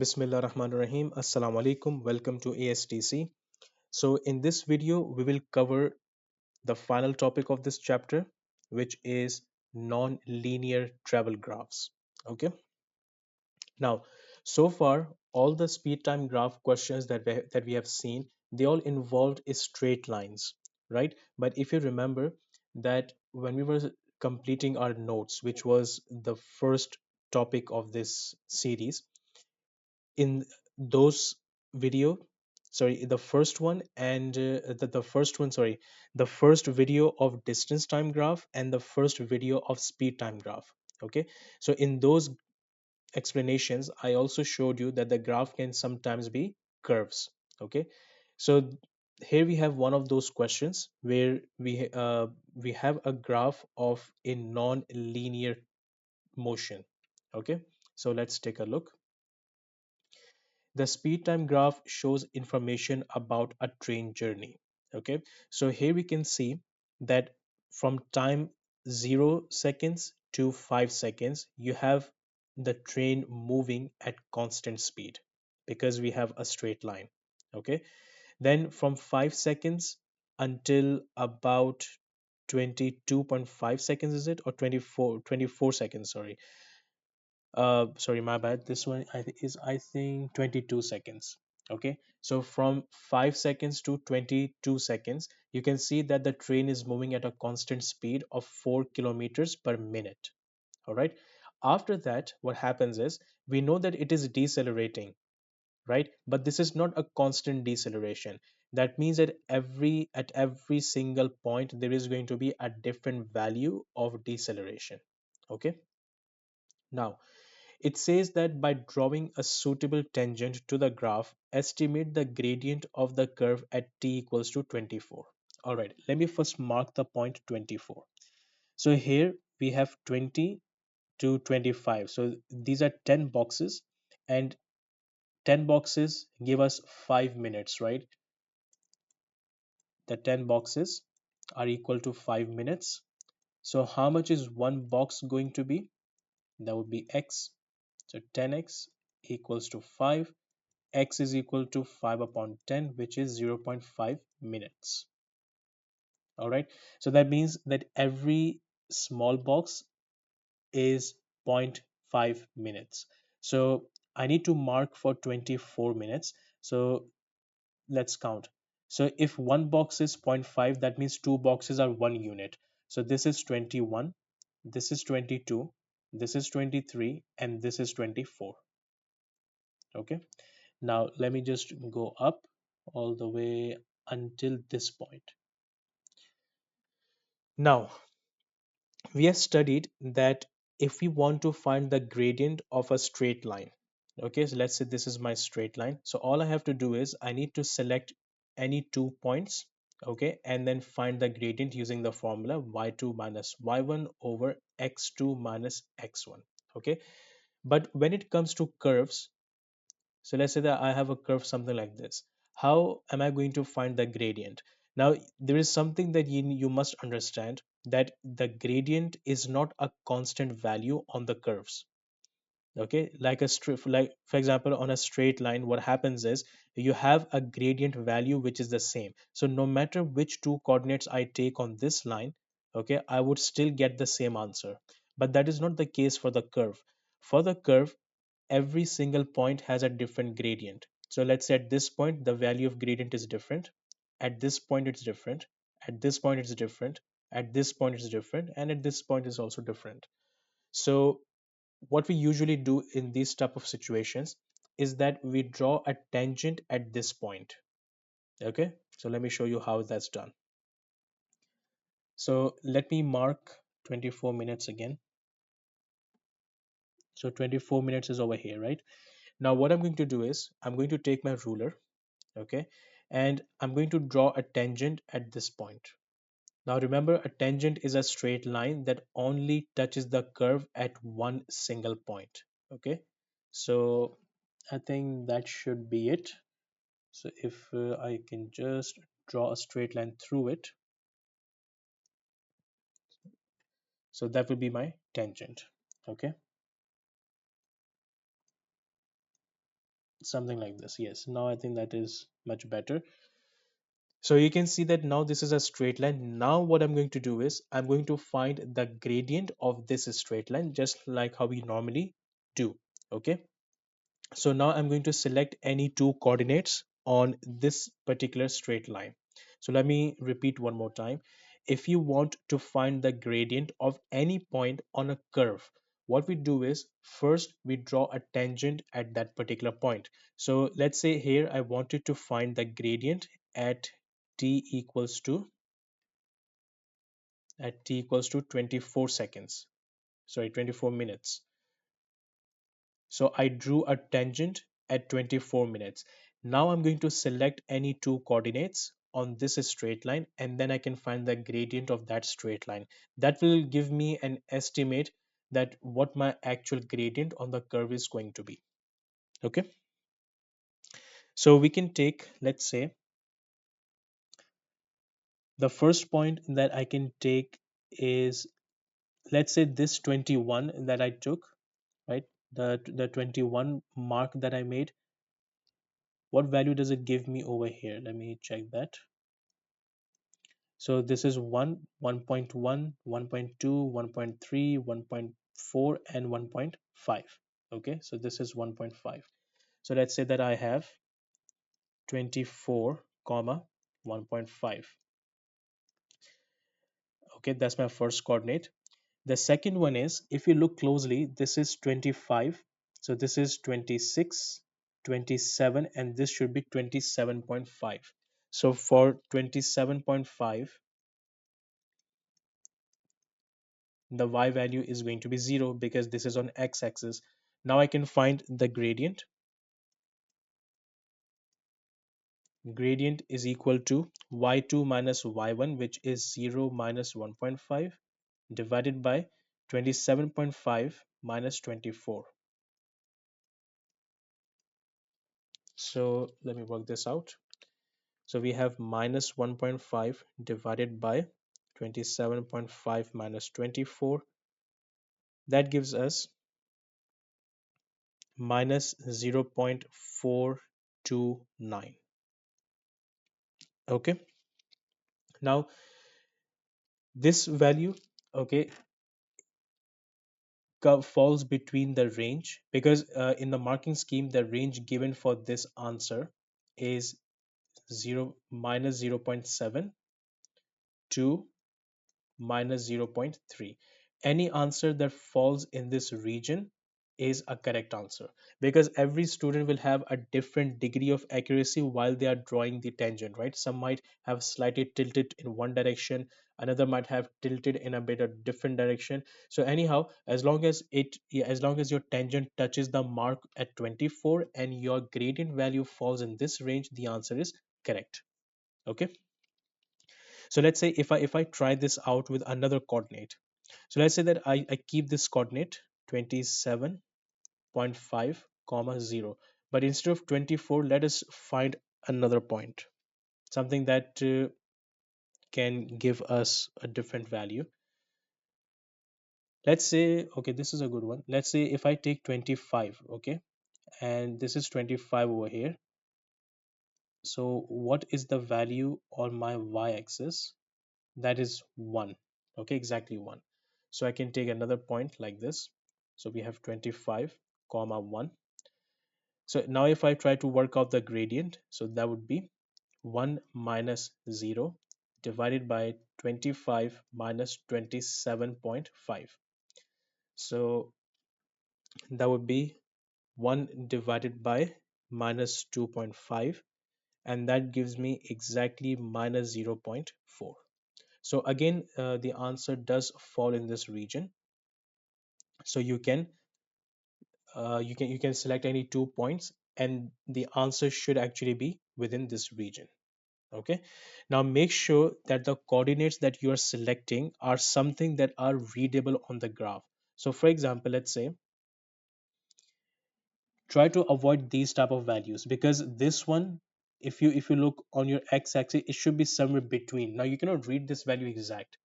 Bismillah Rahman Rahim. Assalamu alaikum. Welcome to ASTC. So, in this video, we will cover the final topic of this chapter, which is non-linear travel graphs. Okay. Now, so far, all the speed time graph questions that we have seen, they all involved is straight lines, right? But if you remember that when we were completing our notes, which was the first topic of this series, in those video sorry the first one and the first one sorry the first video of distance time graph and the first video of speed time graph. Okay, so in those explanations I also showed you that the graph can sometimes be curves. Okay, so here we have one of those questions where we have a graph of a non-linear motion. Okay, so let's take a look. The speed time graph shows information about a train journey. Okay, so here we can see that from time 0 seconds to 5 seconds, you have the train moving at constant speed because we have a straight line. Okay, then from 5 seconds until about 22.5 seconds, is it, or 24 seconds, sorry, my bad. This one is, I think, 22 seconds. Okay, so from 5 seconds to 22 seconds, you can see that the train is moving at a constant speed of 4 kilometers per minute. All right, after that what happens is we know that it is decelerating, right? But this is not a constant deceleration. That means that at every single point there is going to be a different value of deceleration. Okay, now it says that by drawing a suitable tangent to the graph, estimate the gradient of the curve at t equals to 24. All right, let me first mark the point 24. So here we have 20 to 25. So these are 10 boxes, and 10 boxes give us 5 minutes, right? The 10 boxes are equal to 5 minutes. So how much is one box going to be? That would be x. So 10x equals to 5. X is equal to 5 upon 10, which is 0.5 minutes. All right, so that means that every small box is zero point 0.5 minutes. So I need to mark for 24 minutes. So let's count. So if one box is zero point 0.5, that means two boxes are 1 unit. So this is 21, this is 22, this is 23, and this is 24. Okay, now let me just go up all the way until this point. Now, we have studied that if we want to find the gradient of a straight line, okay, so let's say this is my straight line. So all I have to do is I need to select any 2 points, okay, and then find the gradient using the formula y2 minus y1 over x2 minus x1. Okay, but when it comes to curves, so let's say that I have a curve something like this. How am I going to find the gradient? Now, there is something that you must understand, that the gradient is not a constant value on the curves. Okay, like like for example, on a straight line, what happens is you have a gradient value which is the same. So no matter which two coordinates I take on this line, okay, I would still get the same answer. But that is not the case for the curve. For the curve, every single point has a different gradient. So let's say at this point, the value of gradient is different. At this point, it's different. At this point, it's different. At this point, it's different. And at this point, is also different. So what we usually do in these type of situations is that we draw a tangent at this point. Okay. So let me show you how that's done. So let me mark 24 minutes again. So 24 minutes is over here, right? Now what I'm going to do is I'm going to take my ruler, okay, and I'm going to draw a tangent at this point. Now remember, a tangent is a straight line that only touches the curve at one single point. Okay, so I think that should be it. So if I can just draw a straight line through it, so that will be my tangent. Okay, something like this. Yes, now I think that is much better. So you can see that now this is a straight line. Now what I'm going to do is I'm going to find the gradient of this straight line, just like how we normally do. Okay. So now I'm going to select any two coordinates on this particular straight line. So let me repeat one more time. If you want to find the gradient of any point on a curve, what we do is first we draw a tangent at that particular point. So let's say here I wanted to find the gradient at t equals to 24 seconds. Sorry, 24 minutes. So I drew a tangent at 24 minutes. Now I'm going to select any two coordinates on this straight line, and then I can find the gradient of that straight line. That will give me an estimate that what my actual gradient on the curve is going to be. Okay. So we can take, let's say, the first point that I can take is, let's say, this 21 that I took, right? The 21 mark that I made. What value does it give me over here? Let me check that. So this is 1, 1.1, 1.2, 1.3, 1.4, and 1.5. Okay, so this is 1.5. So let's say that I have 24 comma 1.5. Okay, that's my first coordinate. The second one is, if you look closely, this is 25. So this is 26, 27, and this should be 27.5. So for 27.5, the y value is going to be 0 because this is on x-axis. Now I can find the gradient. Gradient is equal to y2 minus y1, which is 0 minus 1.5, divided by 27.5 minus 24. So let me work this out. So we have minus 1.5 divided by 27.5 minus 24. That gives us minus 0.429. Okay. Now this value, okay, falls between the range, because in the marking scheme the range given for this answer is 0 minus 0.7 to minus 0.3. Any answer that falls in this region is a correct answer, because every student will have a different degree of accuracy while they are drawing the tangent, right? Some might have slightly tilted in one direction, another might have tilted in a bit of different direction. So anyhow, as long as as long as your tangent touches the mark at 24 and your gradient value falls in this range, the answer is correct. Okay. So let's say if I try this out with another coordinate. So let's say that I keep this coordinate 27.5 comma 0, but instead of 24, let us find another point, something that can give us a different value. Let's say, okay, this is a good one. Let's say if I take 25, okay, and this is 25 over here. So what is the value on my y-axis? That is 1. Okay, exactly 1. So I can take another point like this. So we have 25 comma 1. So now if I try to work out the gradient, so that would be 1 minus 0 divided by 25 minus 27.5. So that would be 1 divided by minus 2.5, and that gives me exactly minus 0.4. So again, the answer does fall in this region. So you can select any 2 points, and the answer should actually be within this region. Okay. Now make sure that the coordinates that you are selecting are something that are readable on the graph. So for example, let's say try to avoid these type of values, because this one, if you look on your x-axis, it should be somewhere between. Now you cannot read this value exact.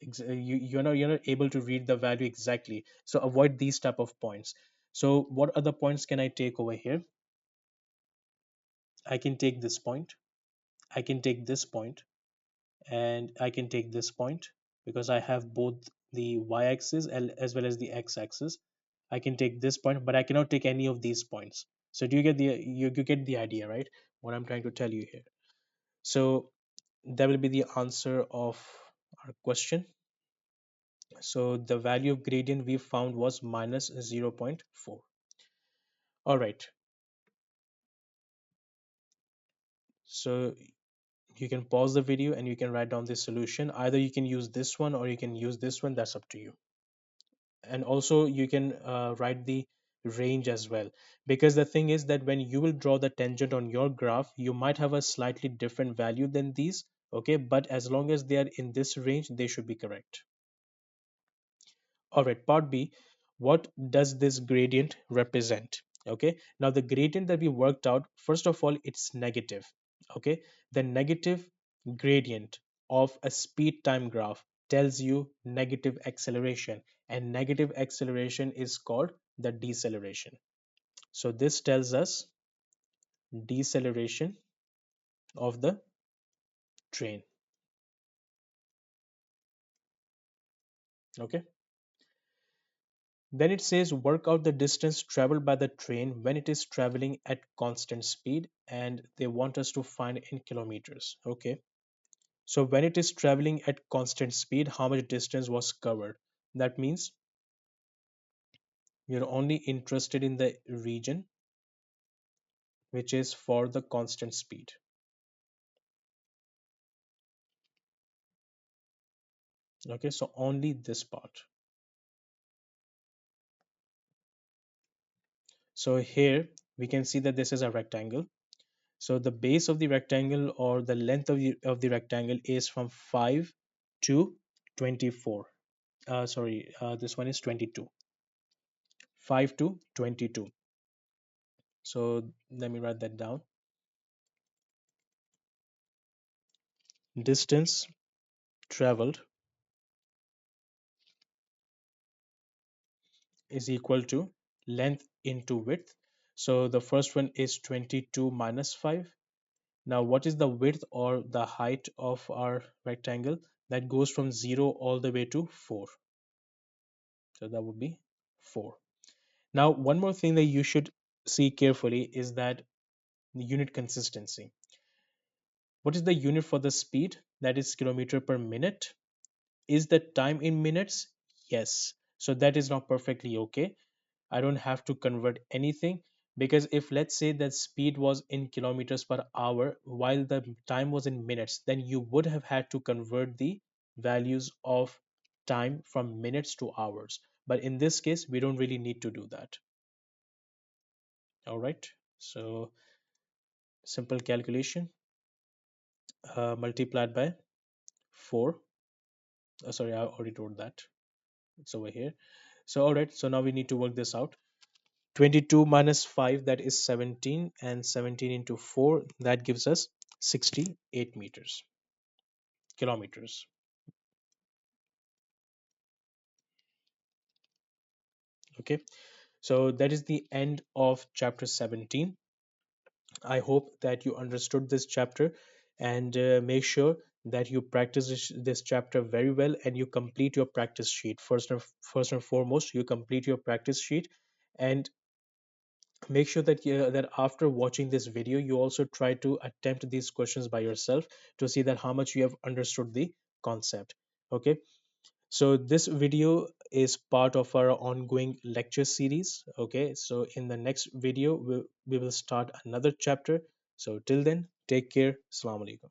You're not able to read the value exactly, so avoid these type of points. So what other points can I take over here? I can take this point, I can take this point, and I can take this point because I have both the y-axis as well as the x-axis. I can take this point, but I cannot take any of these points. So do you get you get the idea, right? What I'm trying to tell you here. So that will be the answer of our question. So the value of gradient we found was minus zero point 0.4. All right. So you can pause the video and you can write down the solution. Either you can use this one or you can use this one. That's up to you. And also you can write the range as well, because the thing is that when you will draw the tangent on your graph, you might have a slightly different value than these. Okay, but as long as they are in this range, they should be correct. All right, part B. What does this gradient represent? Okay, now the gradient that we worked out, first of all, it's negative. Okay, the negative gradient of a speed time graph tells you negative acceleration, and negative acceleration is called the deceleration. So this tells us deceleration of the train. Okay, then it says work out the distance traveled by the train when it is traveling at constant speed, and they want us to find in kilometers. Okay. So when it is traveling at constant speed, how much distance was covered? That means you're only interested in the region which is for the constant speed. Okay, so only this part. So here we can see that this is a rectangle. So the base of the rectangle or the length of the rectangle is from 5 to 24. This one is 22. 5 to 22. So let me write that down. Distance traveled is equal to length into width. So the first one is 22 minus 5. Now, what is the width or the height of our rectangle? That goes from 0 all the way to 4. So that would be 4. Now, one more thing that you should see carefully is that the unit consistency. What is the unit for the speed? That is kilometer per minute. Is the time in minutes? Yes. So that is not perfectly okay. I don't have to convert anything, because if let's say that speed was in kilometers per hour while the time was in minutes, then you would have had to convert the values of time from minutes to hours. But in this case, we don't really need to do that. All right. So simple calculation, multiplied by 4. Sorry, I already wrote that. It's over here. So, all right. So now we need to work this out. 22 minus 5, that is 17, and 17 into 4, that gives us 68 kilometers. Okay, so that is the end of chapter 17. I hope that you understood this chapter, and make sure that you practice this chapter very well and you complete your practice sheet. First and foremost, you complete your practice sheet, and make sure that after watching this video you also try to attempt these questions by yourself to see that how much you have understood the concept. Okay, so this video is part of our ongoing lecture series. Okay, so in the next video we will start another chapter. So till then, take care. Assalamu alaikum.